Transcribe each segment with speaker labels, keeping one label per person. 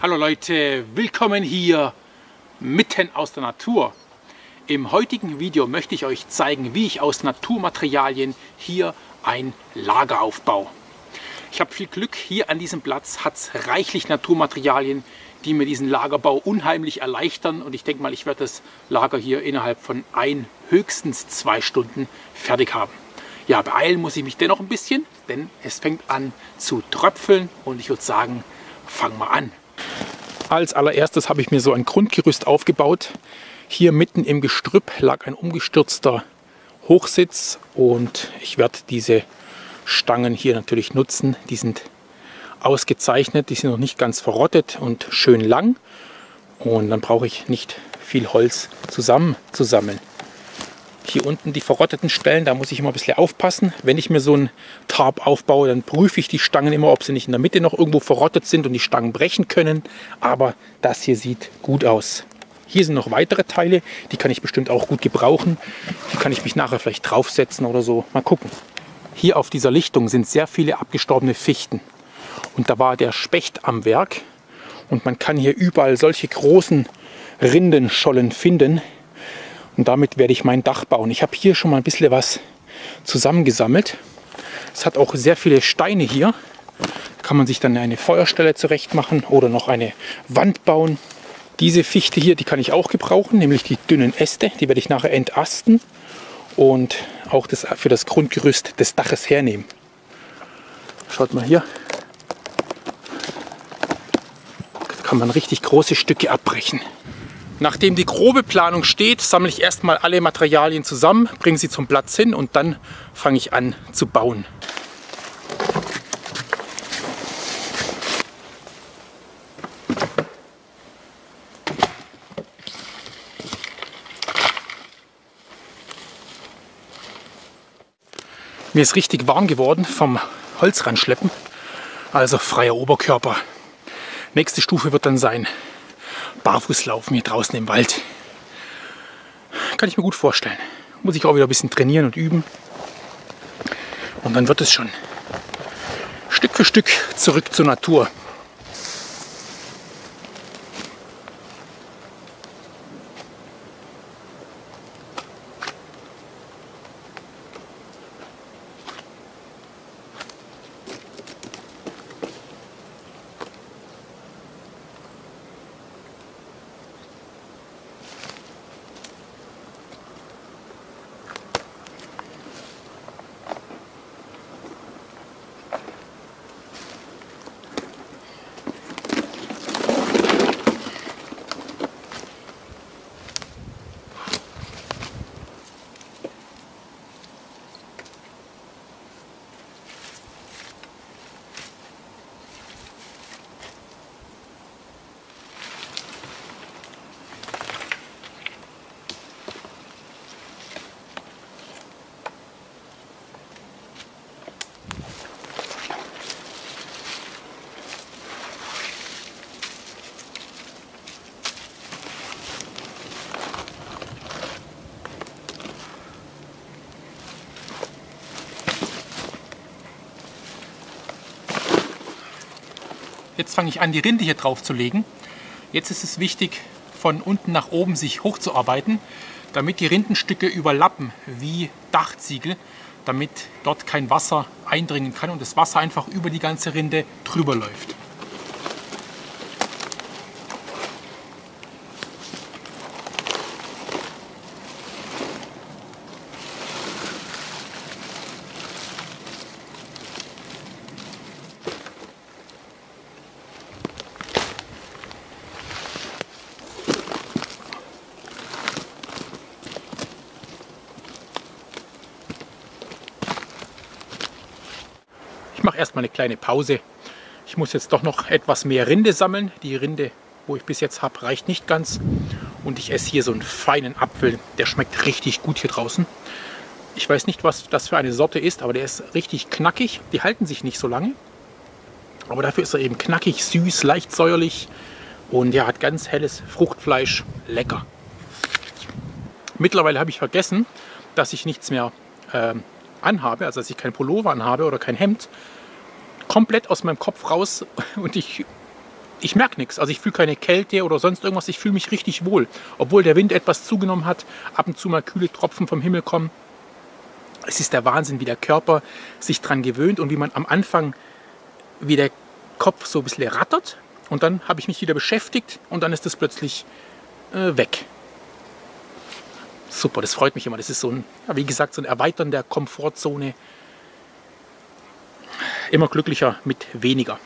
Speaker 1: Hallo Leute, willkommen hier mitten aus der Natur. Im heutigen Video möchte ich euch zeigen, wie ich aus Naturmaterialien hier ein Lager aufbaue. Ich habe viel Glück, hier an diesem Platz hat es reichlich Naturmaterialien, die mir diesen Lagerbau unheimlich erleichtern, und ich denke mal, ich werde das Lager hier innerhalb von höchstens 2 Stunden fertig haben. Ja, beeilen muss ich mich dennoch ein bisschen, denn es fängt an zu tröpfeln und ich würde sagen, fangen wir an. Als allererstes habe ich mir so ein Grundgerüst aufgebaut. Hier mitten im Gestrüpp lag ein umgestürzter Hochsitz und ich werde diese Stangen hier natürlich nutzen. Die sind ausgezeichnet, die sind noch nicht ganz verrottet und schön lang. Und dann brauche ich nicht viel Holz zusammenzusammeln. Hier unten die verrotteten Stellen, da muss ich immer ein bisschen aufpassen. Wenn ich mir so ein Tarp aufbaue, dann prüfe ich die Stangen immer, ob sie nicht in der Mitte noch irgendwo verrottet sind und die Stangen brechen können. Aber das hier sieht gut aus. Hier sind noch weitere Teile, die kann ich bestimmt auch gut gebrauchen. Die kann ich mich nachher vielleicht draufsetzen oder so. Mal gucken. Hier auf dieser Lichtung sind sehr viele abgestorbene Fichten. Und da war der Specht am Werk. Und man kann hier überall solche großen Rindenschollen finden. Und damit werde ich mein Dach bauen. Ich habe hier schon mal ein bisschen was zusammengesammelt. Es hat auch sehr viele Steine hier. Da kann man sich dann eine Feuerstelle zurecht machen oder noch eine Wand bauen. Diese Fichte hier, die kann ich auch gebrauchen, nämlich die dünnen Äste. Die werde ich nachher entasten und auch das für das Grundgerüst des Daches hernehmen. Schaut mal hier. Da kann man richtig große Stücke abbrechen. Nachdem die grobe Planung steht, sammle ich erstmal alle Materialien zusammen, bringe sie zum Platz hin und dann fange ich an zu bauen. Mir ist richtig warm geworden vom Holzranschleppen, also freier Oberkörper. Nächste Stufe wird dann sein Barfußlaufen hier draußen im Wald. Kann ich mir gut vorstellen. Muss ich auch wieder ein bisschen trainieren und üben. Und dann wird es schon Stück für Stück zurück zur Natur. Jetzt fange ich an, die Rinde hier drauf zu legen. Jetzt ist es wichtig, von unten nach oben sich hochzuarbeiten, damit die Rindenstücke überlappen wie Dachziegel, damit dort kein Wasser eindringen kann und das Wasser einfach über die ganze Rinde drüber läuft. Ich mache erstmal eine kleine Pause. Ich muss jetzt doch noch etwas mehr Rinde sammeln. Die Rinde, wo ich bis jetzt habe, reicht nicht ganz. Und ich esse hier so einen feinen Apfel. Der schmeckt richtig gut hier draußen. Ich weiß nicht, was das für eine Sorte ist, aber der ist richtig knackig. Die halten sich nicht so lange. Aber dafür ist er eben knackig, süß, leicht säuerlich. Und ja, hat ganz helles Fruchtfleisch. Lecker. Mittlerweile habe ich vergessen, dass ich nichts mehr anhabe, also dass ich kein Pullover anhabe oder kein Hemd, komplett aus meinem Kopf raus und ich ich merke nichts. Also ich fühle keine Kälte oder sonst irgendwas. Ich fühle mich richtig wohl. Obwohl der Wind etwas zugenommen hat, ab und zu mal kühle Tropfen vom Himmel kommen. Es ist der Wahnsinn, wie der Körper sich dran gewöhnt und wie man am Anfang, wie der Kopf so ein bisschen rattert. Und dann habe ich mich wieder beschäftigt und dann ist das plötzlich weg. Super, das freut mich immer. Das ist so ein, wie gesagt, so ein Erweitern der Komfortzone. Immer glücklicher mit weniger.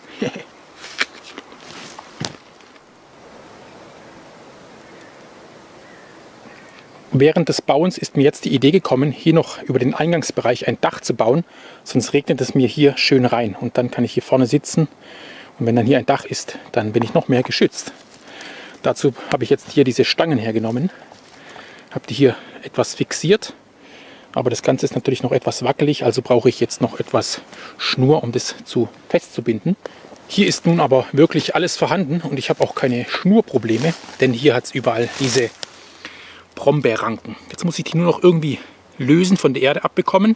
Speaker 1: Während des Bauens ist mir jetzt die Idee gekommen, hier noch über den Eingangsbereich ein Dach zu bauen. Sonst regnet es mir hier schön rein. Und dann kann ich hier vorne sitzen. Und wenn dann hier ein Dach ist, dann bin ich noch mehr geschützt. Dazu habe ich jetzt hier diese Stangen hergenommen. Habe die hier etwas fixiert. Aber das Ganze ist natürlich noch etwas wackelig. Also brauche ich jetzt noch etwas Schnur, um das festzubinden. Hier ist nun aber wirklich alles vorhanden. Und ich habe auch keine Schnurprobleme. Denn hier hat es überall diese Brombeerranken. Jetzt muss ich die nur noch irgendwie lösen, von der Erde abbekommen.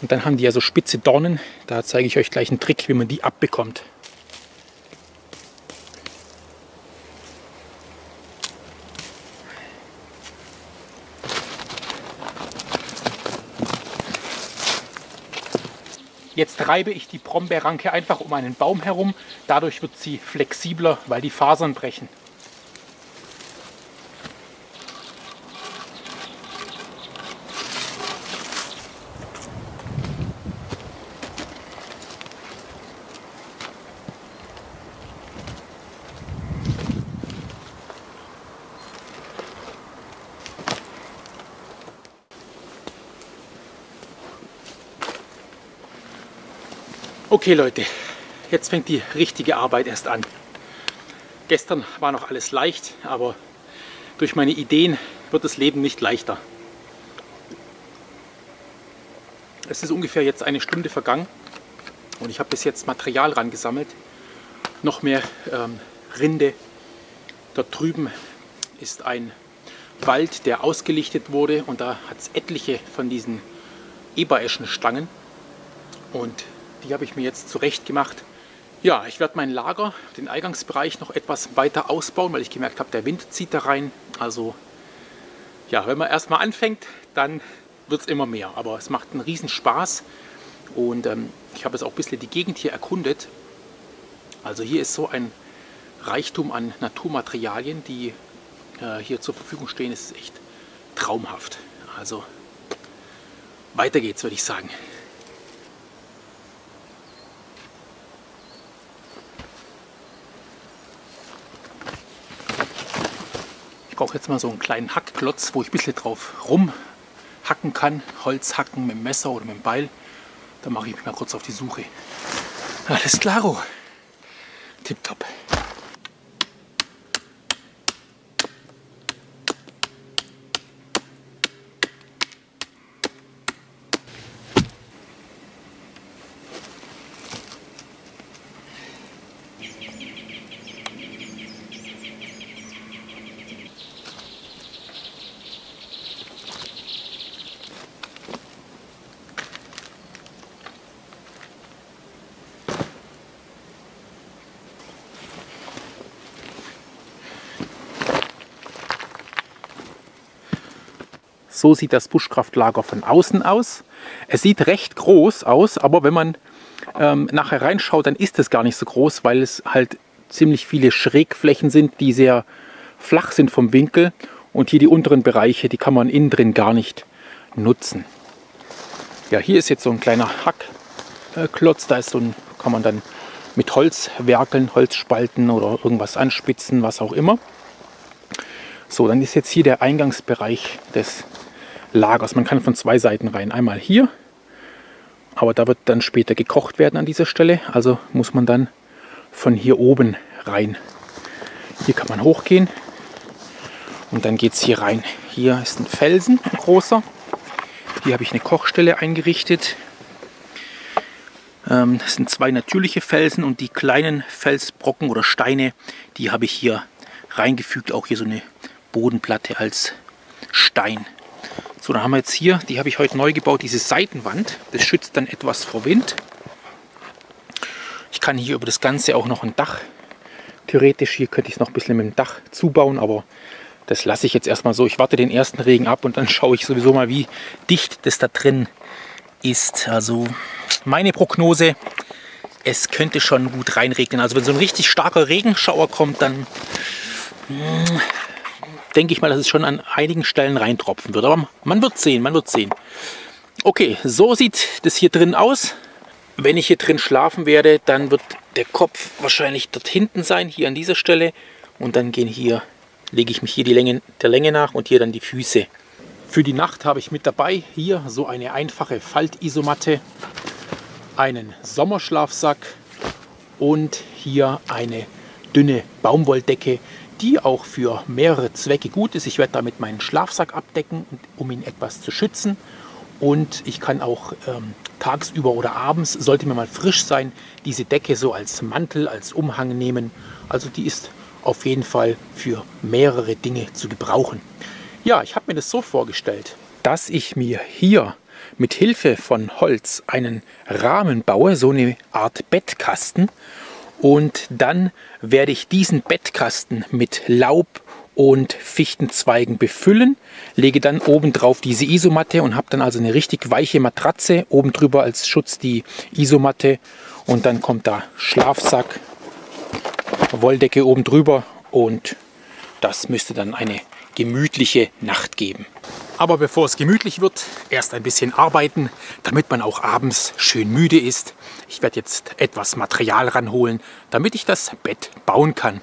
Speaker 1: Und dann haben die ja so spitze Dornen. Da zeige ich euch gleich einen Trick, wie man die abbekommt. Jetzt reibe ich die Brombeerranke einfach um einen Baum herum. Dadurch wird sie flexibler, weil die Fasern brechen. Okay Leute, jetzt fängt die richtige Arbeit erst an. Gestern war noch alles leicht, aber durch meine Ideen wird das Leben nicht leichter. Es ist ungefähr jetzt eine Stunde vergangen und ich habe bis jetzt Material rangesammelt. Noch mehr Rinde. Dort drüben ist ein Wald, der ausgelichtet wurde und da hat es etliche von diesen Ebereschenstangen und die habe ich mir jetzt zurecht gemacht. Ja, ich werde mein Lager, den Eingangsbereich, noch etwas weiter ausbauen, weil ich gemerkt habe, der Wind zieht da rein. Also ja, wenn man erstmal anfängt, dann wird es immer mehr. Aber es macht einen riesen Spaß und ich habe jetzt auch ein bisschen die Gegend hier erkundet. Also hier ist so ein Reichtum an Naturmaterialien, die hier zur Verfügung stehen. Es ist echt traumhaft. Also weiter geht's, würde ich sagen. Ich brauche jetzt mal so einen kleinen Hackklotz, wo ich ein bisschen drauf rumhacken kann. Holz hacken mit dem Messer oder mit dem Beil. Da mache ich mich mal kurz auf die Suche. Alles klaro. Tipptopp. So sieht das Buschkraftlager von außen aus. Es sieht recht groß aus, aber wenn man nachher reinschaut, dann ist es gar nicht so groß, weil es halt ziemlich viele Schrägflächen sind, die sehr flach sind vom Winkel. Und hier die unteren Bereiche, die kann man innen drin gar nicht nutzen. Ja, hier ist jetzt so ein kleiner Hackklotz. Da ist so ein, kann man dann mit Holz werkeln, Holz spalten oder irgendwas anspitzen, was auch immer. So, dann ist jetzt hier der Eingangsbereich des Lagers. Man kann von zwei Seiten rein. Einmal hier, aber da wird dann später gekocht werden an dieser Stelle. Also muss man dann von hier oben rein. Hier kann man hochgehen und dann geht es hier rein. Hier ist ein Felsen, ein großer. Hier habe ich eine Kochstelle eingerichtet. Das sind zwei natürliche Felsen und die kleinen Felsbrocken oder Steine, die habe ich hier reingefügt. Auch hier so eine Bodenplatte als Stein. So, dann haben wir jetzt hier, die habe ich heute neu gebaut, diese Seitenwand. Das schützt dann etwas vor Wind. Ich kann hier über das Ganze auch noch ein Dach Theoretisch hier könnte ich es noch ein bisschen mit dem Dach zubauen, aber das lasse ich jetzt erstmal so. Ich warte den ersten Regen ab und dann schaue ich sowieso mal, wie dicht das da drin ist. Also meine Prognose, es könnte schon gut reinregnen. Also wenn so ein richtig starker Regenschauer kommt, dann denke ich mal, dass es schon an einigen Stellen reintropfen wird. Aber man wird sehen, man wird sehen. Okay, so sieht das hier drin aus. Wenn ich hier drin schlafen werde, dann wird der Kopf wahrscheinlich dort hinten sein, hier an dieser Stelle. Und dann lege ich mich hier der Länge nach und hier dann die Füße. Für die Nacht habe ich mit dabei hier so eine einfache Faltisomatte, einen Sommerschlafsack und hier eine dünne Baumwolldecke, die auch für mehrere Zwecke gut ist. Ich werde damit meinen Schlafsack abdecken, um ihn etwas zu schützen. Und ich kann auch tagsüber oder abends, sollte mir mal frisch sein, diese Decke so als Mantel, als Umhang nehmen. Also die ist auf jeden Fall für mehrere Dinge zu gebrauchen. Ja, ich habe mir das so vorgestellt, dass ich mir hier mit Hilfe von Holz einen Rahmen baue, so eine Art Bettkasten. Und dann werde ich diesen Bettkasten mit Laub und Fichtenzweigen befüllen, lege dann oben drauf diese Isomatte und habe dann also eine richtig weiche Matratze, oben drüber als Schutz die Isomatte und dann kommt da Schlafsack, Wolldecke oben drüber und das müsste dann eine gemütliche Nacht geben. Aber bevor es gemütlich wird, erst ein bisschen arbeiten, damit man auch abends schön müde ist. Ich werde jetzt etwas Material ranholen, damit ich das Bett bauen kann.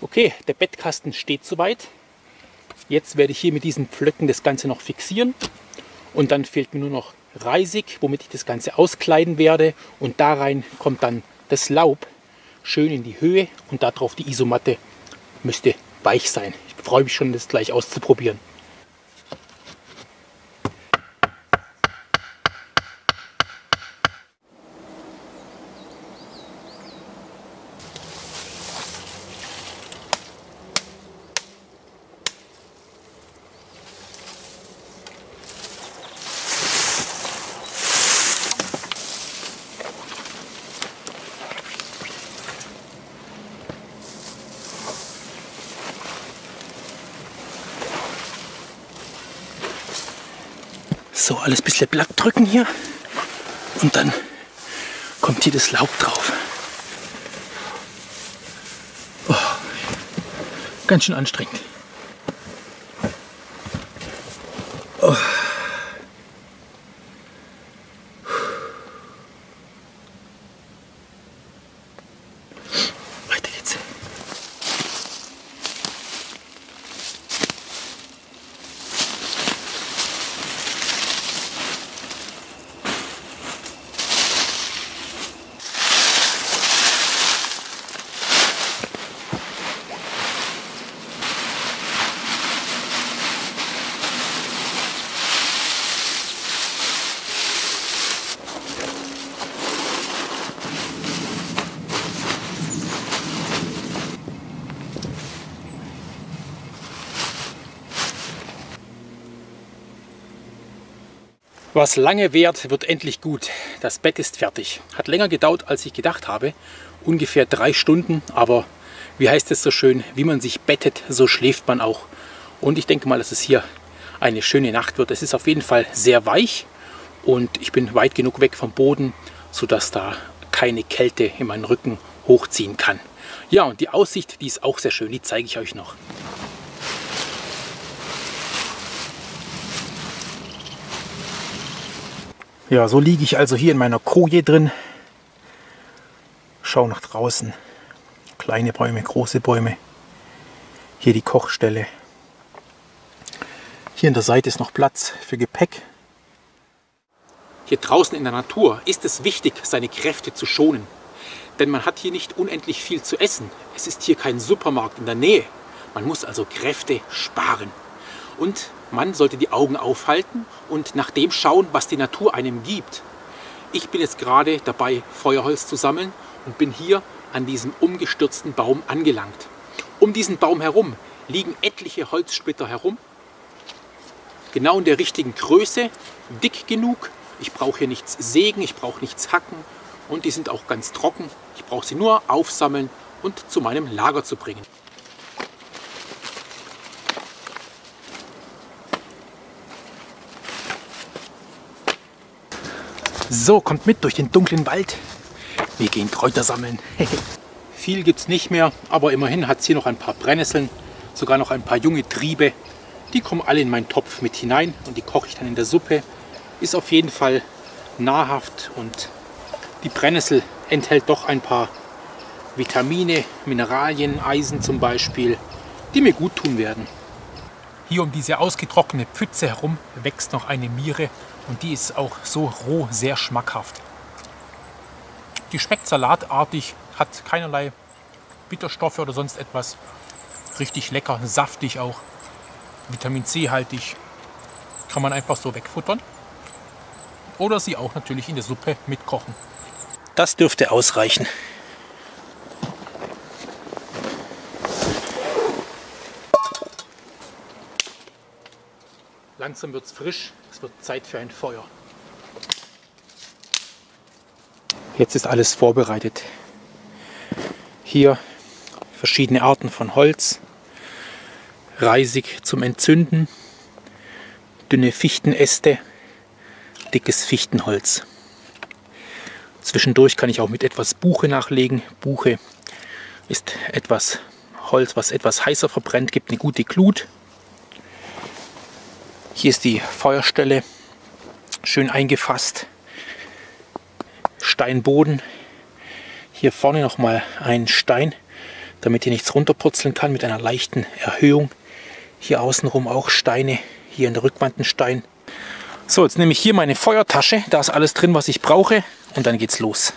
Speaker 1: Okay, der Bettkasten steht soweit. Jetzt werde ich hier mit diesen Pflöcken das Ganze noch fixieren. Und dann fehlt mir nur noch Reisig, womit ich das Ganze auskleiden werde. Und da rein kommt dann das Laub schön in die Höhe. Und darauf die Isomatte müsste weich sein. Ich freue mich schon, das gleich auszuprobieren. So, alles ein bisschen platt drücken hier und dann kommt hier das Laub drauf. Oh, ganz schön anstrengend. Oh. Weiter geht's. Was lange währt, wird endlich gut. Das Bett ist fertig. Hat länger gedauert, als ich gedacht habe. Ungefähr 3 Stunden, aber Wie heißt es so schön, wie man sich bettet, so schläft man auch. Und ich denke mal, dass es hier eine schöne Nacht wird. Es ist auf jeden Fall sehr weich und ich bin weit genug weg vom Boden, sodass da keine Kälte in meinen Rücken hochziehen kann. Ja, und die Aussicht, die ist auch sehr schön, die zeige ich euch noch. Ja, so liege ich also hier in meiner Koje drin, schaue nach draußen. Kleine Bäume, große Bäume. Hier die Kochstelle. Hier an der Seite ist noch Platz für Gepäck. Hier draußen in der Natur ist es wichtig, seine Kräfte zu schonen. Denn man hat hier nicht unendlich viel zu essen. Es ist hier kein Supermarkt in der Nähe. Man muss also Kräfte sparen. Und man sollte die Augen aufhalten und nach dem schauen, was die Natur einem gibt. Ich bin jetzt gerade dabei, Feuerholz zu sammeln und bin hier an diesem umgestürzten Baum angelangt. Um diesen Baum herum liegen etliche Holzsplitter herum. Genau in der richtigen Größe, dick genug. Ich brauche hier nichts sägen, ich brauche nichts hacken und die sind auch ganz trocken. Ich brauche sie nur aufsammeln und zu meinem Lager zu bringen. So, kommt mit durch den dunklen Wald. Wir gehen Kräuter sammeln. Viel gibt es nicht mehr, aber immerhin hat es hier noch ein paar Brennnesseln, sogar noch ein paar junge Triebe. Die kommen alle in meinen Topf mit hinein und die koche ich dann in der Suppe. Ist auf jeden Fall nahrhaft und die Brennnessel enthält doch ein paar Vitamine, Mineralien, Eisen zum Beispiel, die mir gut tun werden. Hier um diese ausgetrocknete Pfütze herum wächst noch eine Miere und die ist auch so roh sehr schmackhaft. Die schmeckt salatartig, hat keinerlei Bitterstoffe oder sonst etwas. Richtig lecker, saftig auch, Vitamin C haltig. Kann man einfach so wegfuttern. Oder sie auch natürlich in der Suppe mitkochen. Das dürfte ausreichen. Langsam wird es frisch, es wird Zeit für ein Feuer. Jetzt ist alles vorbereitet. Hier verschiedene Arten von Holz, Reisig zum Entzünden, dünne Fichtenäste, dickes Fichtenholz. Zwischendurch kann ich auch mit etwas Buche nachlegen. Buche ist etwas Holz, was etwas heißer verbrennt, gibt eine gute Glut. Hier ist die Feuerstelle, schön eingefasst. Steinboden. Hier vorne nochmal ein Stein, damit hier nichts runterpurzeln kann, mit einer leichten Erhöhung. Hier außenrum auch Steine, hier in der Rückwand ein Stein. So, jetzt nehme ich hier meine Feuertasche, da ist alles drin, was ich brauche und dann geht's los.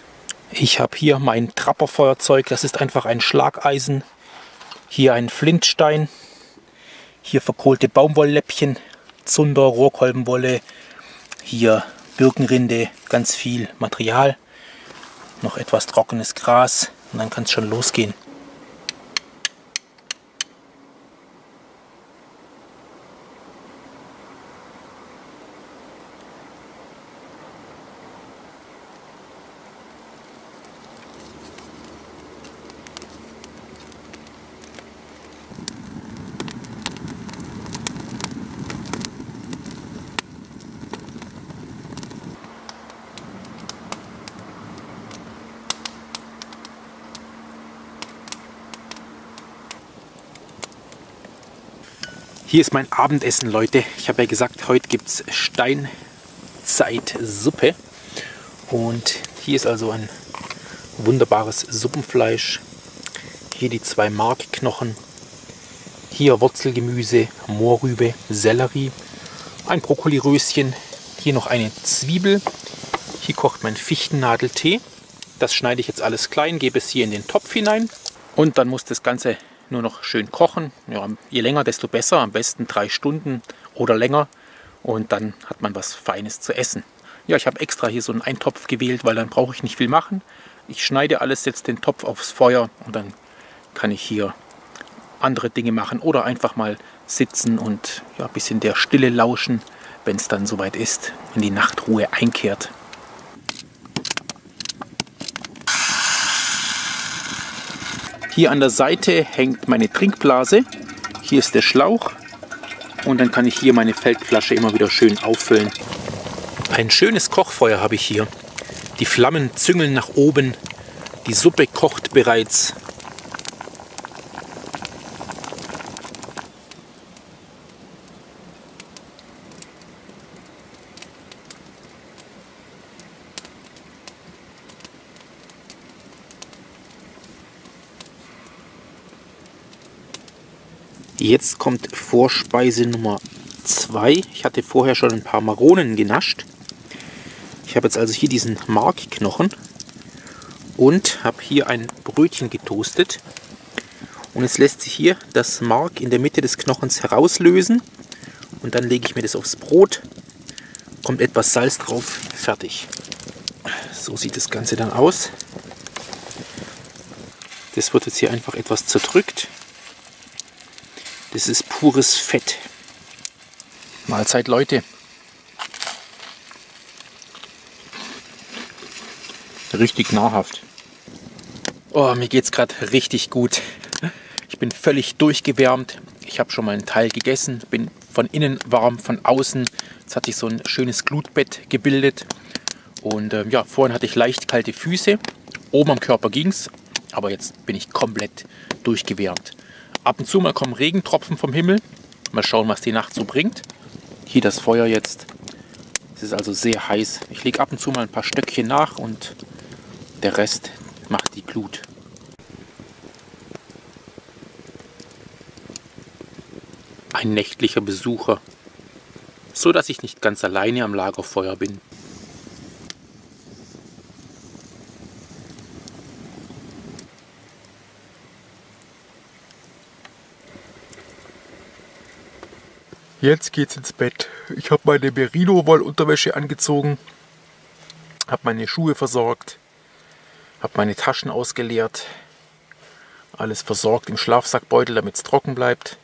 Speaker 1: Ich habe hier mein Trapperfeuerzeug, das ist einfach ein Schlageisen. Hier ein Flintstein, hier verkohlte Baumwollläppchen, Zunder, Rohrkolbenwolle, hier Birkenrinde, ganz viel Material, noch etwas trockenes Gras und dann kann es schon losgehen. Hier ist mein Abendessen, Leute. Ich habe ja gesagt, heute gibt es Steinzeitsuppe. Und hier ist also ein wunderbares Suppenfleisch. Hier die 2 Markknochen. Hier Wurzelgemüse, Mohrrübe, Sellerie. Ein Brokkoliröschen. Hier noch eine Zwiebel. Hier kocht mein Fichtennadeltee. Das schneide ich jetzt alles klein, gebe es hier in den Topf hinein. Und dann muss das Ganze nur noch schön kochen. Ja, je länger, desto besser. Am besten 3 Stunden oder länger. Und dann hat man was Feines zu essen. Ja, ich habe extra hier so einen Eintopf gewählt, weil dann brauche ich nicht viel machen. Ich schneide alles, setze den Topf aufs Feuer und dann kann ich hier andere Dinge machen oder einfach mal sitzen und ja, ein bisschen der Stille lauschen, wenn es dann soweit ist, wenn die Nachtruhe einkehrt. Hier an der Seite hängt meine Trinkblase. Hier ist der Schlauch. Und dann kann ich hier meine Feldflasche immer wieder schön auffüllen. Ein schönes Kochfeuer habe ich hier. Die Flammen züngeln nach oben. Die Suppe kocht bereits. Jetzt kommt Vorspeise Nummer 2. Ich hatte vorher schon ein paar Maronen genascht. Ich habe jetzt also hier diesen Markknochen und habe hier ein Brötchen getoastet. Und jetzt lässt sich hier das Mark in der Mitte des Knochens herauslösen. Und dann lege ich mir das aufs Brot. Kommt etwas Salz drauf, fertig. So sieht das Ganze dann aus. Das wird jetzt hier einfach etwas zerdrückt. Das ist pures Fett. Mahlzeit, Leute. Richtig nahrhaft. Oh, mir geht's gerade richtig gut. Ich bin völlig durchgewärmt. Ich habe schon mal einen Teil gegessen. Bin von innen warm, von außen. Jetzt hatte ich so ein schönes Glutbett gebildet. Und ja, vorhin hatte ich leicht kalte Füße. Oben am Körper ging's. Aber jetzt bin ich komplett durchgewärmt. Ab und zu mal kommen Regentropfen vom Himmel. Mal schauen, was die Nacht so bringt. Hier das Feuer jetzt. Es ist also sehr heiß. Ich lege ab und zu mal ein paar Stöckchen nach und der Rest macht die Glut. Ein nächtlicher Besucher. So dass ich nicht ganz alleine am Lagerfeuer bin.
Speaker 2: Jetzt geht's ins Bett. Ich habe meine Merino-Wollunterwäsche angezogen, habe meine Schuhe versorgt, habe meine Taschen ausgeleert, alles versorgt im Schlafsackbeutel, damit es trocken bleibt.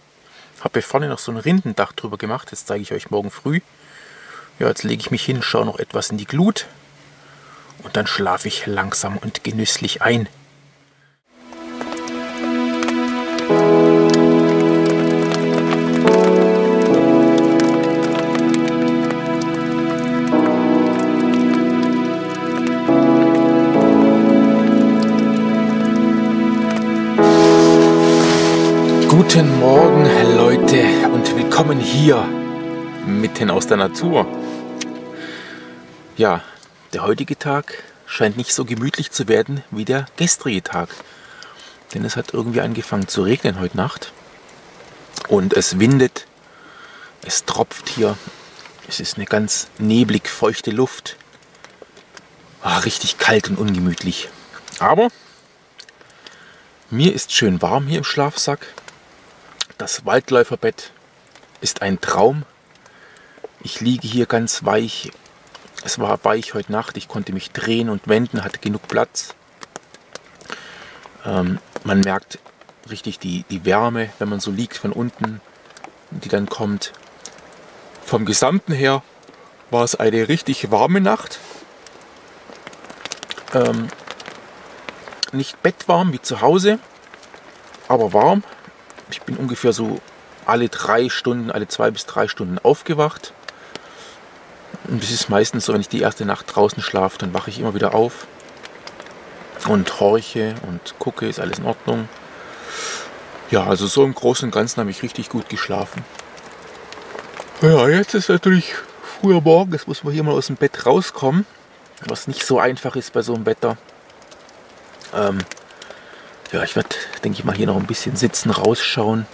Speaker 2: Habe hier vorne noch so ein Rindendach drüber gemacht, das zeige ich euch morgen früh. Ja, jetzt lege ich mich hin, schaue noch etwas in die Glut und dann schlafe ich langsam und genüsslich ein.
Speaker 1: Guten Morgen, Leute, und willkommen hier mitten aus der Natur. Ja, der heutige Tag scheint nicht so gemütlich zu werden wie der gestrige Tag. Denn es hat irgendwie angefangen zu regnen heute Nacht. Und es windet, es tropft hier. Es ist eine ganz neblig feuchte Luft. Richtig kalt und ungemütlich. Aber mir ist schön warm hier im Schlafsack. Das Waldläuferbett ist ein Traum. Ich liege hier ganz weich. Es war weich heute Nacht. Ich konnte mich drehen und wenden, hatte genug Platz. Man merkt richtig die Wärme, wenn man so liegt von unten, die dann kommt. Vom Gesamten her war es eine richtig warme Nacht. Nicht bettwarm wie zu Hause, aber warm. Ich bin ungefähr so alle 2 bis 3 Stunden aufgewacht. Und das ist meistens so, wenn ich die erste Nacht draußen schlafe, dann wache ich immer wieder auf und horche und gucke, ist alles in Ordnung. Ja, also so im Großen und Ganzen habe ich richtig gut geschlafen. Ja, jetzt ist natürlich früher Morgen, jetzt muss man hier mal aus dem Bett rauskommen, was nicht so einfach ist bei so einem Wetter. Ja, ich werde, denke ich mal, hier noch ein bisschen sitzen, rausschauen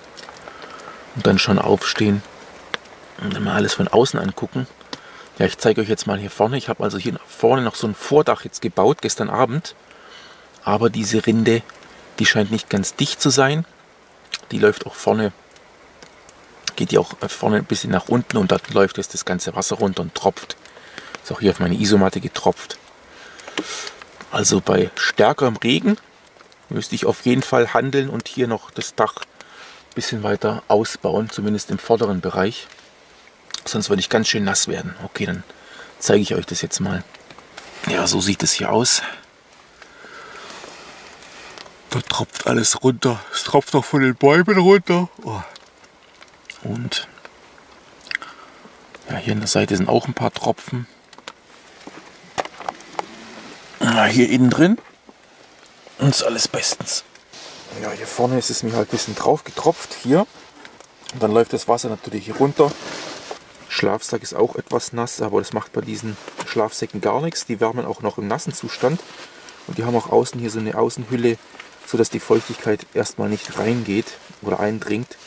Speaker 1: und dann schon aufstehen und dann mal alles von außen angucken. Ja, ich zeige euch jetzt mal hier vorne. Ich habe also hier vorne noch so ein Vordach jetzt gebaut, gestern Abend. Aber diese Rinde, die scheint nicht ganz dicht zu sein. Die läuft auch vorne, geht die auch vorne ein bisschen nach unten und dort läuft jetzt das ganze Wasser runter und tropft. Ist auch hier auf meine Isomatte getropft. Also bei stärkerem Regen müsste ich auf jeden Fall handeln und hier noch das Dach ein bisschen weiter ausbauen, zumindest im vorderen Bereich. Sonst würde ich ganz schön nass werden. Okay, dann zeige ich euch das jetzt mal. Ja, so sieht es hier aus.
Speaker 2: Da tropft alles runter. Es tropft noch von den Bäumen runter. Oh. Und ja, hier an der Seite sind auch ein paar Tropfen. Ja, hier innen drin. Und ist alles bestens. Ja, hier vorne ist es mir halt ein bisschen drauf getropft. Hier. Und dann läuft das Wasser natürlich hier runter. Schlafsack ist auch etwas nass, aber das macht bei diesen Schlafsäcken gar nichts. Die wärmen auch noch im nassen Zustand. Und die haben auch außen hier so eine Außenhülle, sodass die Feuchtigkeit erstmal nicht reingeht oder eindringt.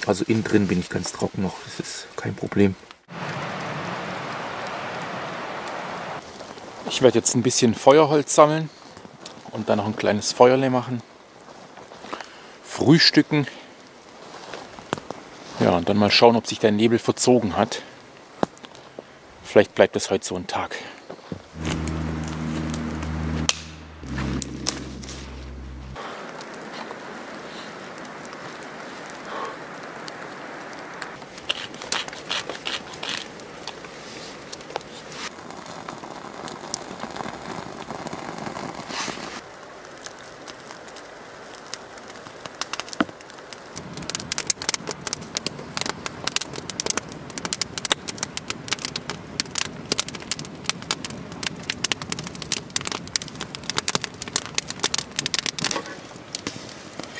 Speaker 2: Also innen drin bin ich ganz trocken noch, das ist kein Problem. Ich werde jetzt ein bisschen Feuerholz sammeln und dann noch ein kleines Feuerle machen. Frühstücken. Ja, und dann mal schauen, ob sich der Nebel verzogen hat. Vielleicht bleibt es heute so ein Tag.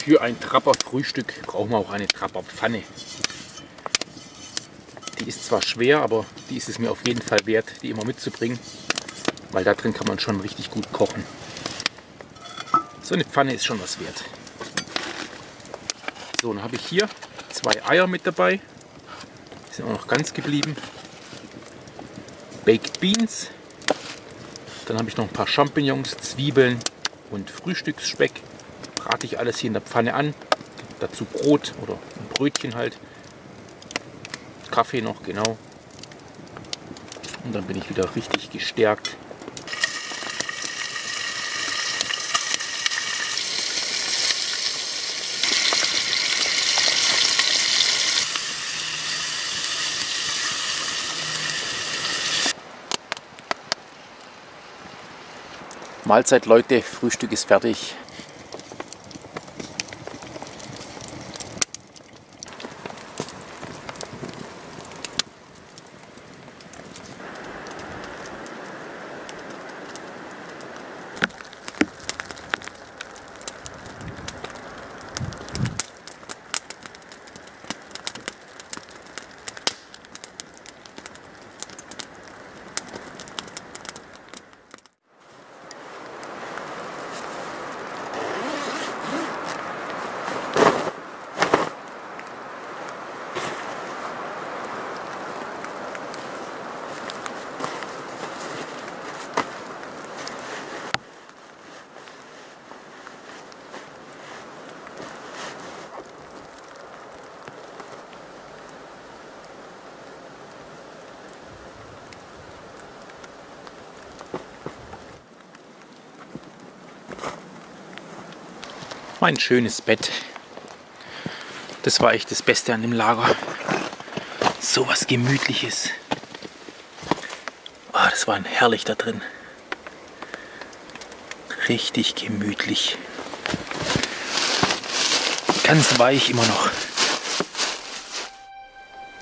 Speaker 2: Für ein Trapper-Frühstück brauchen wir auch eine Trapper-Pfanne. Die ist zwar schwer, aber die ist es mir auf jeden Fall wert, die immer mitzubringen, weil da drin kann man schon richtig gut kochen. So eine Pfanne ist schon was wert. So, dann habe ich hier 2 Eier mit dabei. Die sind auch noch ganz geblieben. Baked Beans. Dann habe ich noch ein paar Champignons, Zwiebeln und Frühstücksspeck. Brate ich alles hier in der Pfanne an. Dazu Brot oder ein Brötchen halt. Kaffee noch, genau. Und dann bin ich wieder richtig gestärkt. Mahlzeit, Leute, Frühstück ist fertig. Mein schönes Bett. Das war echt das Beste an dem Lager. So was Gemütliches. Oh, das war herrlich da drin. Richtig gemütlich. Ganz weich immer noch.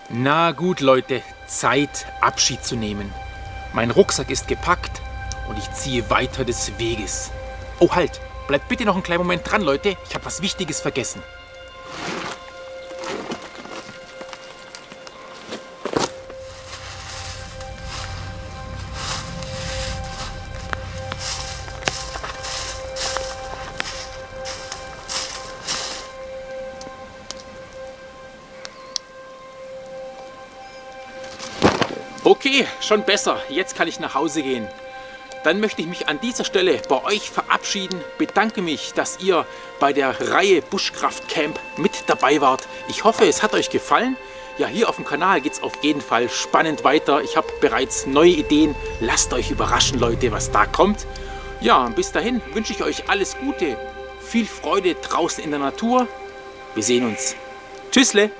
Speaker 2: Na gut, Leute, Zeit, Abschied zu nehmen. Mein Rucksack ist gepackt und ich ziehe weiter des Weges. Oh, halt! Bleibt bitte noch einen kleinen Moment dran, Leute. Ich habe was Wichtiges vergessen. Okay, schon besser. Jetzt kann ich nach Hause gehen. Dann möchte ich mich an dieser Stelle bei euch verabschieden. Bedanke mich, dass ihr bei der Reihe Buschkraft Camp mit dabei wart. Ich hoffe, es hat euch gefallen. Ja, hier auf dem Kanal geht es auf jeden Fall spannend weiter. Ich habe bereits neue Ideen. Lasst euch überraschen, Leute, was da kommt. Ja, bis dahin wünsche ich euch alles Gute. Viel Freude draußen in der Natur. Wir sehen uns. Tschüssle!